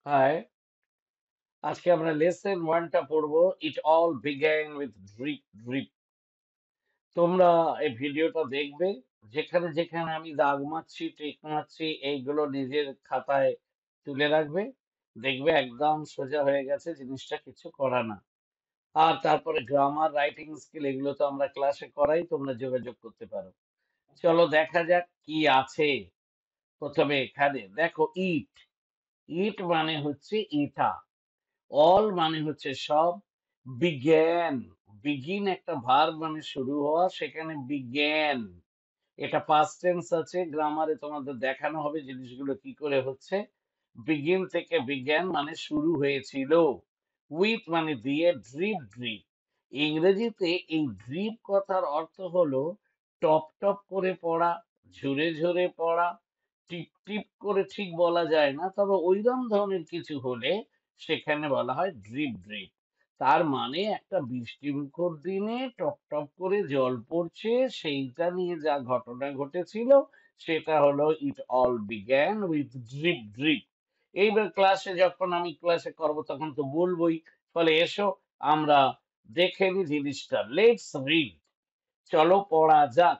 High, আজকে আমরা lesson ওয়ানটা পড়বো। It all began with drip drip. তোমরা এই ভিডিওটা দেখবে, যেখানে যেখানে আমি দাগ মারছি টিক মারছি এইগুলো নিজের খাতায় তুলে রাখবে। দেখবে একদম সোজা হয়ে গেছে, জিনিসটা কিছু করা না। আর তারপরে গ্রামার, রাইটিং স্কিল এগুলো তো আমরা ক্লাসে করাই, তোমরা যোগাযোগ করতে পারো। চলো দেখা যাক কি আছে। প্রথমে এখানে দেখো, ইট। ইট মানে হচ্ছে ইটা। অল মানে হচ্ছে সব। বিজ্ঞান, বিগিন একটা ভার্ব মানে শুরু হওয়া, সেখানে বিজ্ঞান এটা পাস্ট টেন্স আছে, গ্রামারে তোমাদের দেখানো হবে জিনিসগুলো কি করে হচ্ছে। বিগিন থেকে বিজ্ঞান মানে শুরু হয়েছিল। উইথ মানে দিয়ে, ড্রিপ ড্রিপ। ইংরেজিতে এই ড্রিপ কথার অর্থ হলো টপ টপ করে পড়া, ঝরে ঝরে পড়া। টিপ টিপ করে ঠিক বলা যায় না, তবে ওইরকম ধরনের কিছু হলে সেখানে বলা হয় ড্রিপ ড্রিপ। তার মানে একটা বৃষ্টিমুখর দিনে টপ টপ করে জল পড়ছে, সেইটা নিয়ে যা ঘটনা ঘটেছিল সেটা হলো it all began with drip drip. এইবার ক্লাসে যখন আমি ক্লাসে করব তখন তো বলবোই। ফলে এসো আমরা দেখে নি জিনিসটা। লেটস রিড, চলো পড়া যাক।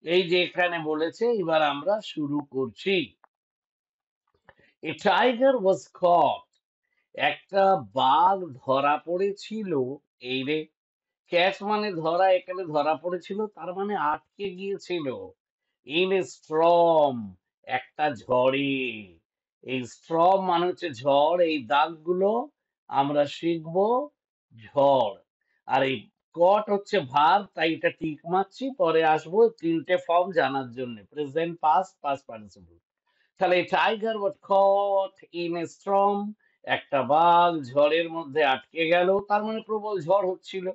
এই যে এখানে বলেছে, এবার আমরা শুরু করছি। এ টাইগার ওয়াজ কট, একটা বাঘ ধরা পড়েছিল। এই রে, ক্যাচ মানে ধরা, এখানে ধরা পড়েছিল তার মানে আটকে গিয়েছিল। ইন এ স্ট্রম, একটা ঝড়ে। এই স্ট্রম মানে হচ্ছে ঝড়, এই দাগগুলো আমরা শিখবো। ঝড়। আর এই কট হচ্ছে ভার, তাই এটা টিক মারছি, পরে আসবো তিনটে ফর্ম জানার জন্য, প্রেজেন্ট, পাস্ট, পাস্ট পার্টিসিপল। তাহলে tiger was caught in a storm, একটা বাঘ ঝড়ের মধ্যে আটকে গেল, তার মানে প্রবল ঝড় হচ্ছিল।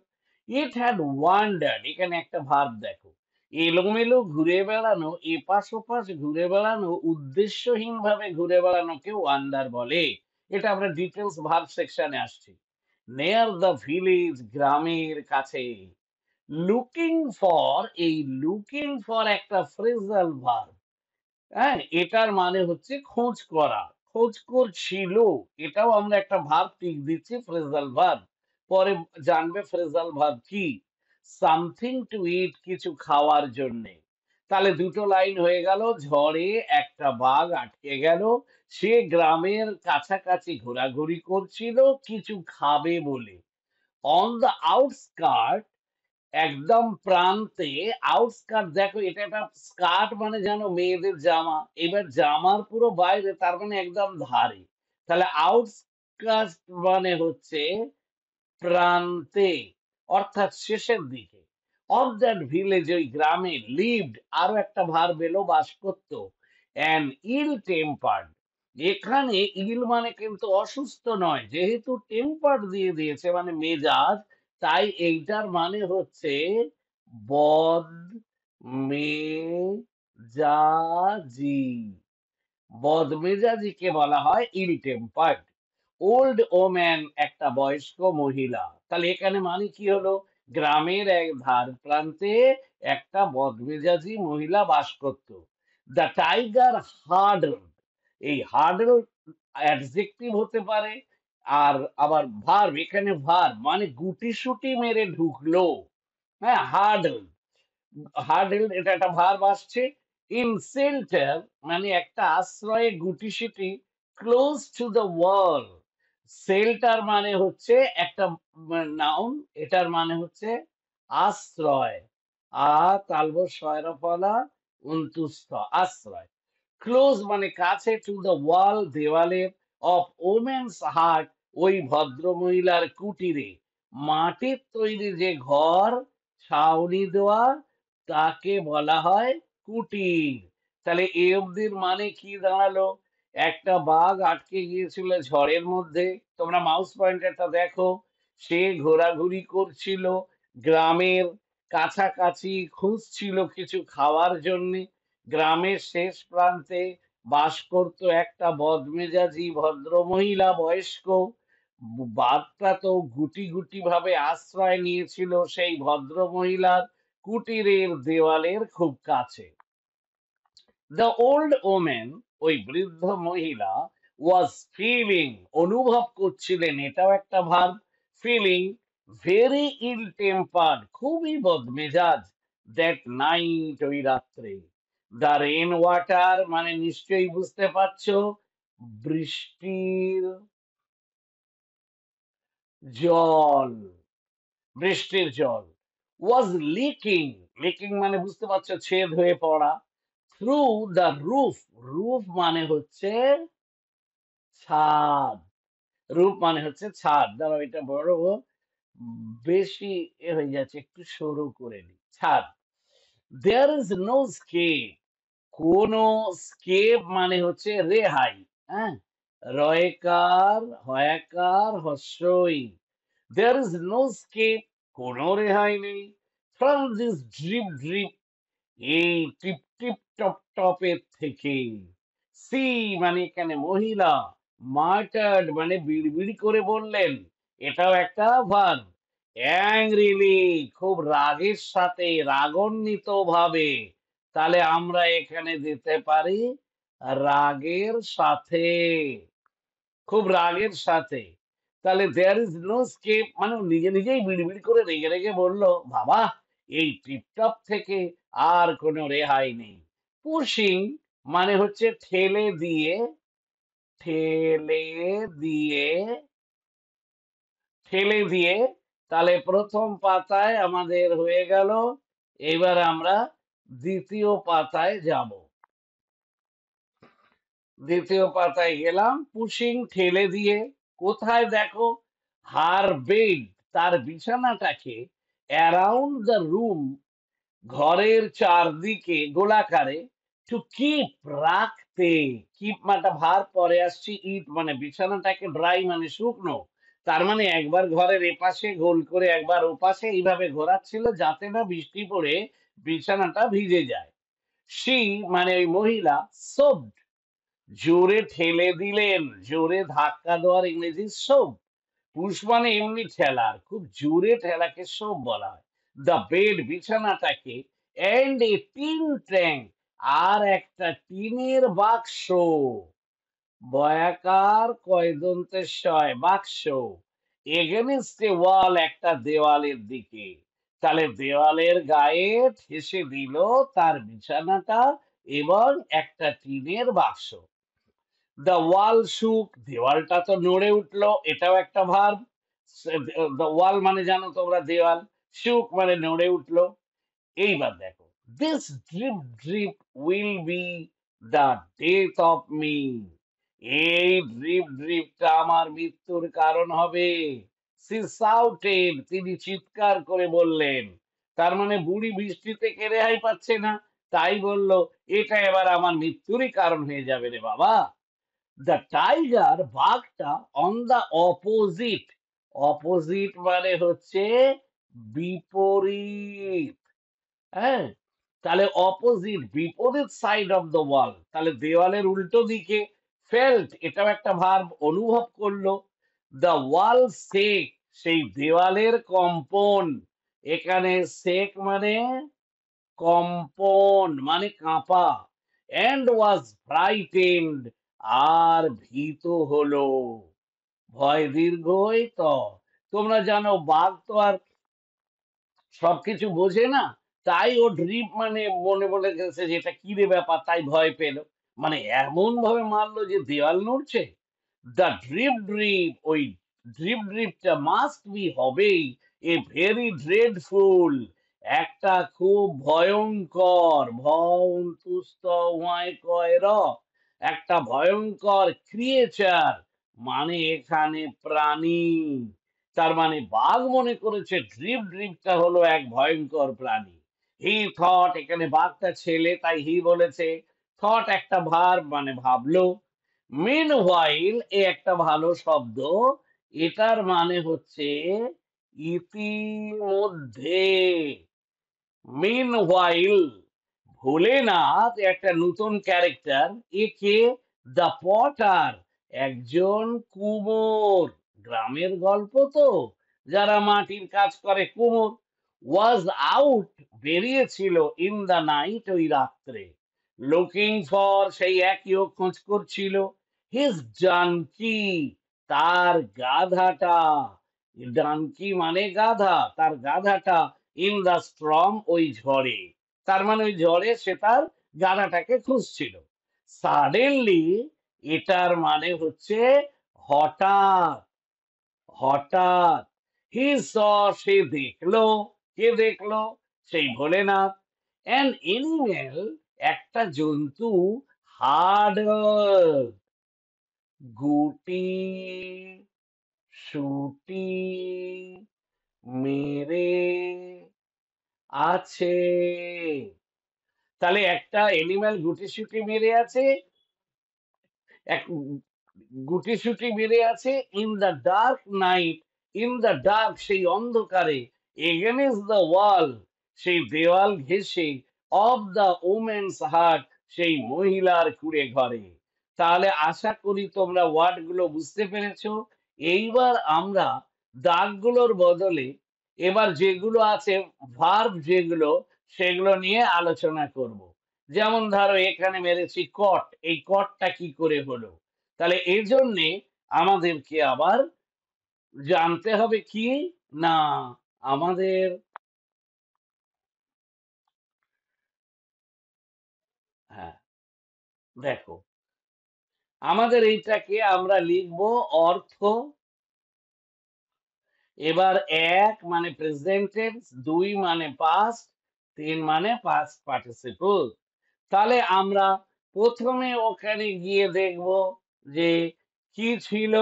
ইট হ্যাড ওয়ান্ডার্ড, এখানে একটা ভার্ব দেখো, এলোমেলো ঘুরে বেড়ানো, এপাশ ওপাশ ঘুরে বেড়ানো, উদ্দেশ্যহীন ভাবে ঘুরে বেড়ানোকে ওয়ান্ডার বলে। এটা আমরা ডিটেলস ভার্ব সেকশনে আসছি। নেয়ার দ্য ভিলেজ, গ্রামের কাছে। লুকিং ফর, এই লুকিং ফর একটা ফ্রেজাল ভার্ব। হ্যাঁ, এটার মানে হচ্ছে খোঁজ করা, খোঁজ করছিল। এটাও আমরা একটা ভার্ব টিক দিচ্ছি, ফ্রেজাল ভার্ব। পরে জানবে ফ্রেজাল ভার্ব কি। সামথিং টু ইট, কিছু খাওয়ার জন্য। তাহলে দুটো লাইন হয়ে গেল। ঝড়ে একটা বাঘ আটকে গেল, সে গ্রামের কাছাকাছি ঘোরাঘুরি করছিল কিছু খাবে বলে। অন দ্য আউটস্কার্ট, একদম প্রান্তে। আউটস্কার্ট দেখো, এটা একটা স্কার্ট মানে জানো মেয়েদের জামা, এবার জামার পুরো বাইরে, তার মানে একদম ধারে। তাহলে আউটস্কার্ট মানে হচ্ছে প্রান্তে, অর্থাৎ শেষের দিকে। অফ দ্যাট ভিলেজ, ওই গ্রামে। লিভড, আরো একটা ভার বেলো, বাস করত। অ্যান ইল টেম্পার্ড, এখানে ইল মানে কিন্তু অসুস্থ নয়, যেহেতু টেম্পার্ড দিয়ে দিয়েছে মানে মেজাজ, তাই এইটার মানে হচ্ছে বদ মেজাজি। বদমেজাজিকে বলা হয় ইল টেম্পার্ড। ওল্ড ওম্যান, একটা বয়স্ক মহিলা। তাহলে এখানে মানে কি হলো, গ্রামের এক ধার প্রান্তে একটা বদমেজাজি মহিলা বাস করত। দ্য টাইগার হার্ডল, এই হার্ডল অ্যাডজেক্টিভ হতে পারে, আর আবার ভার্ব, এখানে ভার্ব মানে গুটি সুটি মেরে ঢুকলো। হ্যাঁ, হার্ডল। হার্ডেল এটা একটা ভার্ব আসছে। ইন শেল্টার মানে একটা আশ্রয়ে, গুটিসুটি। Close to the wall, shelter মানে হচ্ছে একটা নাউন, এটার মানে হচ্ছে আশ্রয়। আ তালব শয়রফলা উন্তুস্থ, আশ্রয়। ক্লোজ মানে কাছে, টু দ্য ওয়াল দেওয়ালের, অফ ওমেন্স হার্ট, ওই ভদ্র মহিলার কুটিরে। মাটির তৈরি যে ঘর, ছাউনি দেওয়া, তাকে বলা হয় কুটির। তাহলে এ অবধির মানে কি দাঁড়ালো, একটা বাঘ আটকে গিয়েছিল ঝড়ের মধ্যে, তোমরা মাউস পয়েন্টারটা দেখো, সে ঘোরাঘুরি করছিল গ্রামের কাছাকাছি, খুঁজছিল কিছু খাওয়ার জন্য। গ্রামের শেষ প্রান্তে বাস করত একটা বদমেজাজি ভদ্র মহিলা, বয়স্ক। বাঘটা তো গুটি গুটি ভাবে আশ্রয় নিয়েছিল সেই ভদ্র মহিলার কুটিরের দেওয়ালের খুব কাছে। দ্য ওল্ড ওমেন, ওই বৃদ্ধ মহিলা, ওয়াজ ফিলিং অনুভব করছিলেন, এটাও একটা verb. Feeling very ill tempered খুবই বদমেজাজ, দ্যাট নাইট ওই রাত্রে। দ্য রেন ওয়াটার মানে নিশ্চয়ই বুঝতে পারছো, বৃষ্টির জল, বৃষ্টির জল। ওয়াজ লিকিং, লিকিং মানে বুঝতে পারছো ছেদ হয়ে পড়া। থ্রু দ্য রুফ, রুফ মানে হচ্ছে ছাদ, রূপ মানে হচ্ছে ছাদ। দাঁড়াও এটা বড় বেশি হয়ে যাচ্ছে, একটু সরু করে নি। ছাদ। দেয়ার ইজ নো স্কেপ, কোন স্কেপ মানে হচ্ছে রেহাই। হ্যাঁ, রয়কার হয়াকার হস্যই। দেয়ার ইজ নো স্কেপ কোনো রেহাই নেই। ফ্রম দিস ড্রিপ ড্রিপ এই টিপ টিপ টপ টপের থেকে। সি মানে এখানে মহিলা, মার্টার্ড মানে বিড়বিড় করে বললেন, এটাও একটা ভার্ব। অ্যাংরিলি খুব রাগের সাথে, রাগান্বিত ভাবে। তাহলে আমরা এখানে দিতে পারি রাগের সাথে, খুব রাগের সাথে। তাহলে দেয়ার ইজ নো স্কেপ মানে ও নিজে নিজেই বিড়বিড় করে রেগে রেগে বলল, বাবা এই টিপটপ থেকে আর কোনো রেহাই নেই। পুশিং মানে হচ্ছে ঠেলে দিয়ে, ঠেলে দিয়ে, ঠেলে দিয়ে। তাহলে প্রথম পাতায় আমাদের হয়ে গেল, এবার আমরা দ্বিতীয় পাতায় যাব। দ্বিতীয় পাতায় গেলাম, পুশিং ঠেলে দিয়ে। কোথায় দেখো, হার বেড তার বিছানাটাকে, অ্যারাউন্ড দ্য রুম ঘরের চারদিকে গোলাকারে, টু কিপ রাখতে। কিপ মানে ভার পরে আসছে, ইট মানে বিছানাটাকে, ড্রাই মানে শুকনো। তার মানে একবার ঘরের এপাশে গোল করে একবার ওপাশে এইভাবে ঘোরাচ্ছিল যাতে না বৃষ্টি পড়ে বিছানাটা ভিজে যায়। সি মানে ওই মহিলা, সোবড জোরে ঠেলে দিলেন, জোরে ধাক্কা দেওয়ার ইংরেজি শোভ। পুশ মানে এমনি ঠেলার, খুব জোরে ঠেলাকে শোভ বলা হয়। দ্য বেড বিছানাটাকে, এন্ড এ টিন ট্যাঙ্ক আর একটা টিনের বাক্স, বয়াকার কয়দন্তেশ্বয় বাক্স, এগেনিস্ট এ ওয়াল একটা দেওয়ালের দিকে। তাহলে দেওয়ালের গায়ে ঠেসে দিল তার বিছানাটা এবং একটা টিনের বাক্স। দ্য ওয়াল শুক দেওয়ালটা তো নড়ে উঠলো, এটাও একটা ভার্ব। দ্য ওয়াল মানে জানো তোমরা দেওয়াল, শুক মানে নড়ে উঠলো। এইবার দেখো, this drip drip will be the death of me, এই ড্রিপ ড্রিপটা আমার মৃত্যুর কারণ হবে। সি শাউটেড তিনি চিৎকার করে বললেন। তার মানে বুড়ি বৃষ্টি থেকে রেহাই পাচ্ছে না, তাই বলল এটা এবার আমার মৃত্যুরই কারণ হয়ে যাবে রে বাবা। দ্য টাইগার বাঘটা, অন দ্য অপোজিট, অপোজিট মানে হচ্ছে বিপরীত। হ্যাঁ, তাহলে অপোজিট বিপরীত সাইড অফ দ্য ওয়াল, তাহলে দেওয়ালের উল্টো দিকে। ফেল্ট এটাও একটা ভার্ব, অনুভব করলো। দ্য ওয়াল সেক সেই দেওয়ালের কম্পন, এখানে সেক মানে কম্পন মানে কাঁপা। এন্ড ওয়াজ ফ্রাইটেন্ড আর ভীত হলো, ভয় দীর্ঘই ত। তোমরা জানো বাঘ তো আর সবকিছু বোঝে না, তাই ও ড্রিপ মানে মনে বলে গেছে যে এটা কি রে ব্যাপার, তাই ভয় পেল। মানে এমন ভাবে মারলো যে দেওয়াল নড়ছে। দ্য ড্রিপ ড্রিপ ওই ড্রিপ ড্রিপটা মাস্ট বি হবেই, এ ভেরি ড্রেডফুল একটা খুব ভয়ঙ্কর, ভয়ন্তুস্ত ওয়াই কয় র, একটা ভয়ঙ্কর ক্রিয়েচার মানে এখানে প্রাণী। তার মানে বাঘ মনে করেছে ড্রিপ ড্রিপটা হলো এক ভয়ঙ্কর প্রাণী। হি থট এখানে বাঘটা ছেলে তাই হি বলেছে। থট একটা ভার্ব মানে ভাবলো। মিন হোয়াইল এ একটা ভালো শব্দ, এটার মানে হচ্ছে ইতিমধ্যে। মিন হোয়াইল, ভোলেনাথ একটা নতুন ক্যারেক্টার, একে দ্য পটার একজন কুমোর, গ্রামের গল্প তো, যারা মাটির কাজ করে কুমোর। ওয়াজ আউট বেরিয়েছিল, ইন দ্য নাইট ওই রাত্রে। লুকিং ফর সেই একই ও খোঁজ করছিল। হিজ ডানকি, তার গাধাটা, ডানকি মানে গাধা, তার গাধাটা ইন দা স্ট্রম, ওই ঝড়ে, তার মানে ওই ঝড়ে সে তার গাধাটাকে খুঁজছিল। সাডেনলি, এটার মানে হচ্ছে হঠাৎ, হঠাৎ। হি স, সে দেখলো, কে দেখলো? সেই ভোলেনাথ। অ্যান এনিমেল, একটা জন্তু, হার্ড, গুটি সুটি মেরে আছে। তাহলে একটা এনিম্যাল গুটিসুটি মেরে আছে, এক গুটিসুটি মেরে আছে in the dark night, in the dark, সেই অন্ধকারে, এগেনস্ট দ্য ওয়াল, সেই দেওয়াল ঘেঁষে, অফ দ্য ওমেন্স হার্ট, সেই মহিলার কুড়ে ঘরে। তাহলে আশা করি তোমরা ওয়ার্ড গুলো বুঝতে পেরেছো। এইবার আমরা দাগগুলোর বদলে এবার যেগুলো আছে, ভার্ব যেগুলো, সেগুলো নিয়ে আলোচনা করব। যেমন ধরো এখানে মেরেছি কট, এই কটটা কি করে হলো? তাহলে এই জন্যে আমাদেরকে আবার জানতে হবে কি না, আমাদের, হ্যাঁ দেখো, আমাদের এইটাকে আমরা লিখবো অর্থ। এবার এক মানে প্রেজেন্ট টেন্স, দুই মানে পাস্ট, তিন মানে পাস্ট পার্টিসিপল। তাহলে আমরা প্রথমে ওখানে গিয়ে দেখব যে কি ছিল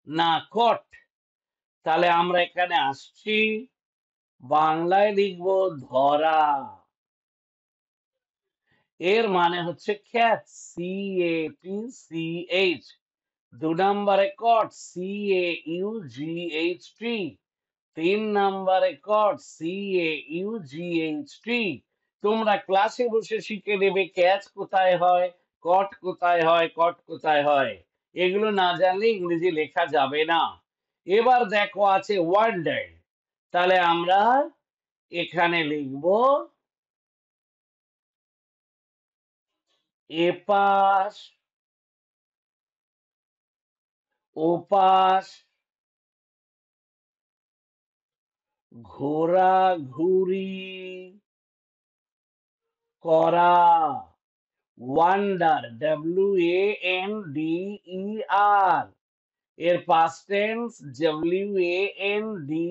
না কট। তাহলে আমরা এখানে আসছি, বাংলায় লিখবো ধরা, এর মানে হচ্ছে catch, C A T C H. দু নম্বরে caught, C A U G H T. তিন নম্বরে caught, C A U G H T. তোমরা ক্লাসে বসে শিখে নেবে ক্যাচ কোথায় হয়, কট কোথায় হয়, কট কোথায় হয়। এগুলো না জানলে ইংরেজি লেখা যাবে না। এবার দেখো আছে ওয়ান্ডার। তাহলে আমরা এখানে লিখবো এপাশ ওপাশ, ঘোরাঘুরি করা, wander, W A N D E R, এর past tense W A N D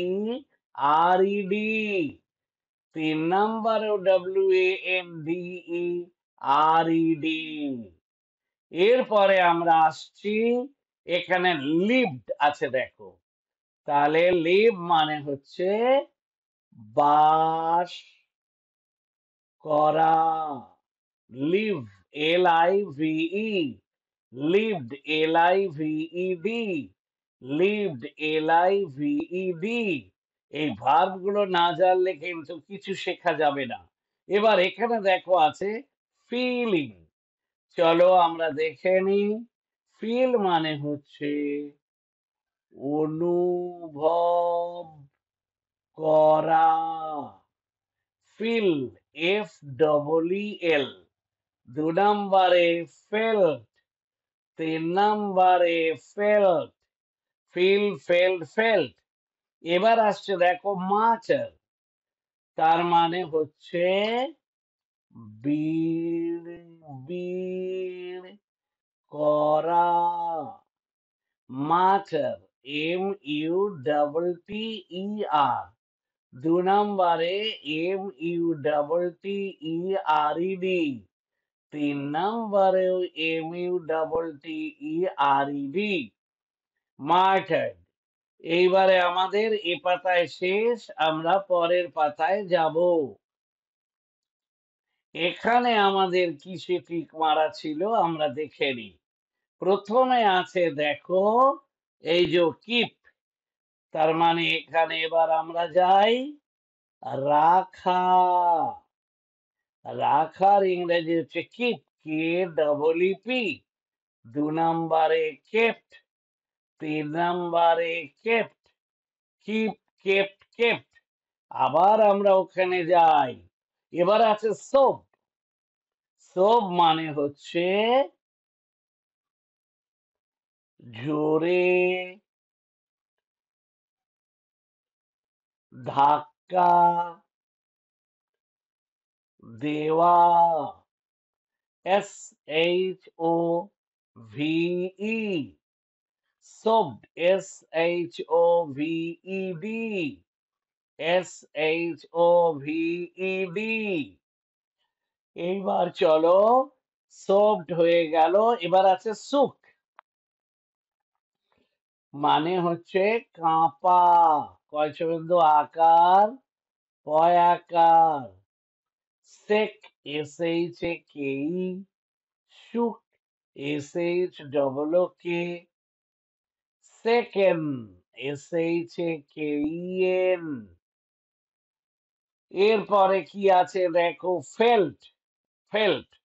E R E D. তিন নম্বরেও W A N D E R E D. এরপরে আমরা আসছি, এখানে লিভড আছে দেখো। তাহলে লিভ মানে হচ্ছে বাস করা, live, L I V E, lived, L I V E D, lived, L I V E D. এই ভার্ব গুলো না জানলে কিন্তু কিছু শেখা যাবে না। এবার এখানে দেখো আছে ফিলিং। চলো আমরা দেখে নিই। ফিল মানে হচ্ছে অনুভব করা, ফিল, এফ ডবল ই এল। দু নম্বরে ফেল্ট, তিন নম্বরে ফেল্ট, ফিল ফেল্ট ফেল্ট। এবার আসছে দেখো মাচার, তার মানে হচ্ছে বিড়, বিড় করা, মাচার, এম ইউ ডাবল টি ই আর। দু নম্বরে এম ইউ ডাবল টি ই আর ই ডি। তিন নম্বরেও এম ইউ ডাবল টি ই আর ই ডি, মার্টার্ড। এইবারে আমাদের এ পাতায় শেষ, আমরা পরের পাতায় যাব। এখানে আমাদের কিসে টিক মারা ছিল আমরা দেখে নিই। প্রথমে আছে দেখো এই যে কিপ, তার মানে এখানে এবার আমরা যাই রাখা, রাখার ইংরেজি হচ্ছে কিপ, কে ডবল ই পি। দু নম্বরে কেপ্ট, তিন নম্বরে কেপ্ট, কিপ, কেপ্ট, কেপ্ট। আবার আমরা ওখানে যাই, এবার আছে সোপ। সোপ মানে হচ্ছে জোরে ধাক্কা দেওয়া, SHOVE, shoved, SHOVED, SHOVED। এইবার চলো, সফট হয়ে গেল। এবার আছে সুক, মানে হচ্ছে কাঁপা, কয়চবিন্দু আকার, পয়াকার। সেক, SHAKE, সুক, SHOOK, সেকেন, SHAKEN। এরপরে কি আছে দেখো, ফেল্ট, ফেল্ট।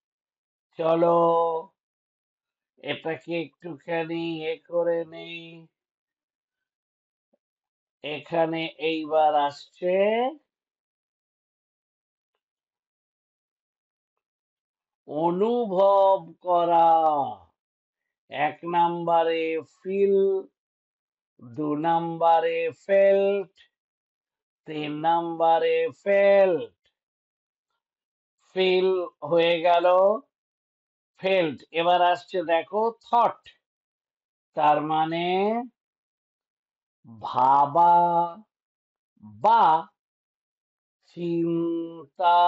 চলো এটাকে একটুখানি করে নেই। এখানে এইবার আসছে অনুভব করা। এক নাম্বারে ফিল, দু নাম্বারে ফেল্ট, তিন নাম্বারে ফেল্ট। ফিল হয়ে গেল, ফেল্ট। এবার আসছে দেখো থট, তার মানে ভাবা বা চিন্তা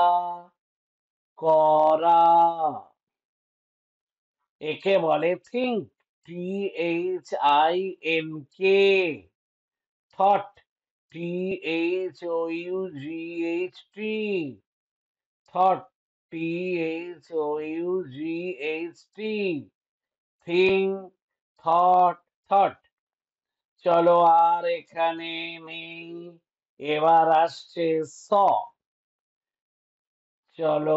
করা, একে বলে think, THINK। Thought, THOUGHT, thought, THOUGHT। Think, thought, thought. চলো আর এখানে নেই। এবার আসছে স। চলো,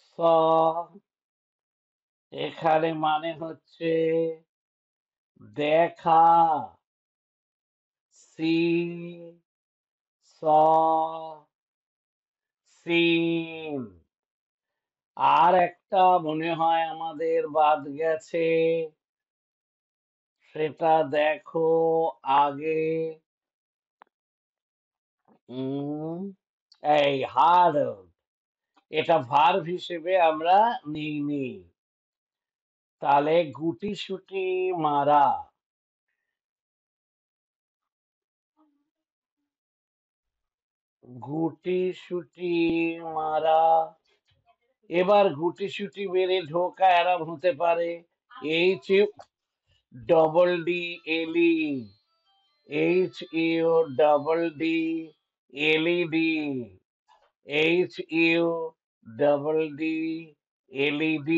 স, এখানে মানে হচ্ছে দেখা, সি, স, সিন। আর একটা মনে হয় আমাদের বাদ গেছে, সেটা দেখো আগে। এই হার্ড, এটা ভার্ব হিসেবে আমরা নিইনি। তাহলে গুটিসুটি মারা, গুটিসুটি মারা। এবার গুটিসুটি মেরে ঢোকা এরম হতে পারে, HUDDLE, HUDDLED, HUDDLED।